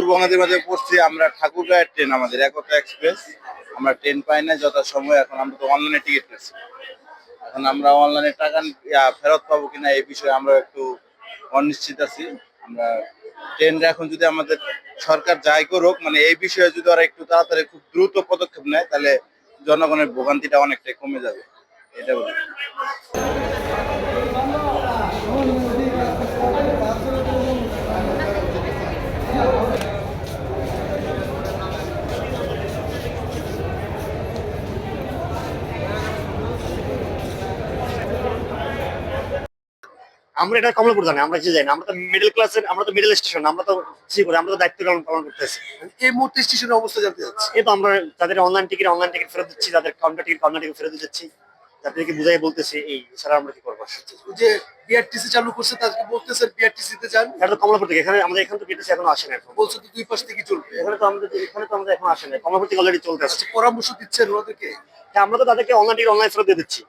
দুর্ভোগান্তির মধ্যে পড়ছি আমরা। ঠাকুরগাঁয়ের ট্রেন আমাদের একতা এক্সপ্রেস, আমরা ট্রেন পাই না যথাসময়ে। এখন আমরা তো অনলাইনে টিকিট পেয়েছি, এখন আমরা অনলাইনে টাকা ফেরত পাবো কিনা এই বিষয়ে আমরা একটু অনিশ্চিত আছি। আমরা ট্রেনটা এখন যদি আমাদের সরকার যাই করুক, মানে এই বিষয়ে যদি ওরা একটু তাড়াতাড়ি খুব দ্রুত পদক্ষেপ নেয়, তাহলে জনগণের ভোগান্তিটা অনেকটাই কমে যাবে, এটা বলি। আমরা এটা কমলাপুর জানি, আমরা কিছু জানি না। আমরা তো মিডল ক্লাসের, আমরা তো মিডল স্টেশন, আমরা তো কি করি, আমরা তো দায়িত্ব পালন করতেছি। এই মুহূর্তে স্টেশনের অবস্থা জানতে চাচ্ছি। এই তো আমরা তাদের অনলাইন টিকিট ফেরত দিচ্ছি, তাদের কাউন্টার টিকিট ফেরত দিচ্ছি, তাদেরকে বুঝাই বলতেছি। এই ছাড়া আমরা কি করবো? ওই যে বিআরটিসি চালু করছে তাদেরকে বলতেছেন বিআরটিসি তে যান। এটা তো কমলাপুর থেকে, এখানে আমাদের এখান তো বিটিসি এখনো আসে না। এখন বলছে তো দুই পাশ থেকে চলবে। এখানে তো আমাদের এখন আসে না, কমলাপুর থেকে অলরেডি চলতে আসছে। আচ্ছা, পরামর্শ দিচ্ছেন ওদেরকে? হ্যাঁ, আমরা তো তাদেরকে অনলাইন ফেরত দিয়ে দিচ্ছি,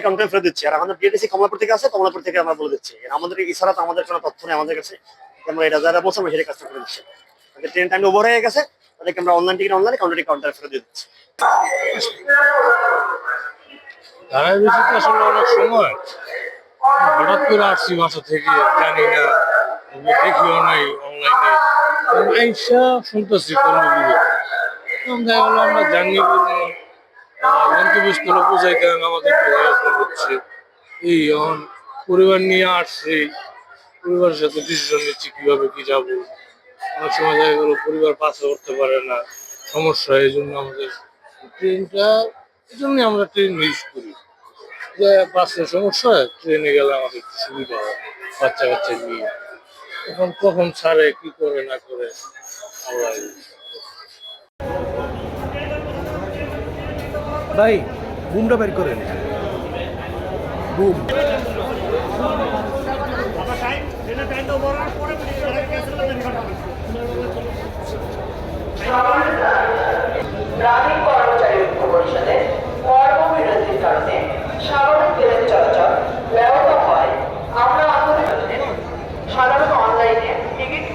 কাউন্টার ফেরত দিচ্ছি। আর আমাদের বিটিসি কমলাপুর থেকে আছে, কমলাপুর থেকে আমরা বলে দিচ্ছি। আমাদের এছাড়া তো আমাদের কোনো তথ্য নেই আমাদের কাছে। আমরা এটা যারা বলছি আমরা সেটা কাজটা করে দিচ্ছি। ট্রেন টাইম ওভার হয়ে গেছে, তাদেরকে আমরা কাউন্টার ফেরত দিয়ে দিচ্ছি। ধারায় বেশিতে আসলে অনেক সময় হঠাৎ করে আসছি বাসা থেকে, জানি না, দেখিও নাই অনলাইনে, আইসা শুনতেছি কর্মবিরতি। দেখা গেলো আমরা জার্নি করবো, গন্তব্যস্থলে পৌঁছাইতে আমাদের হচ্ছে এই এখন পরিবার নিয়ে আসছি, পরিবারের সাথে ডিসিশন নিচ্ছি কিভাবে কি যাবো। অনেক সময় দেখা গেলো পরিবার পাশে করতে পারে না, সমস্যা। এই জন্য আমাদের ট্রেনটা, এই জন্যই আমরা ট্রেন ইউজ করি, যে বাসের সমস্যা হয়, ট্রেনে গেলে আমাদের একটু সুবিধা হয় বাচ্চা কাচ্চা নিয়ে। এখন কখন ছাড়ে, কি করে না করে আল্লাহ। ভাই বুমটা বের করেন, বুম। গ্রামীণ কর্মচারী ঐক্য পরিষদের কর্মবিরতির কারণে সাধারণ ট্রেন চলাচল ব্যাহত হয়। আমরা সাধারণত অনলাইনে টিকিট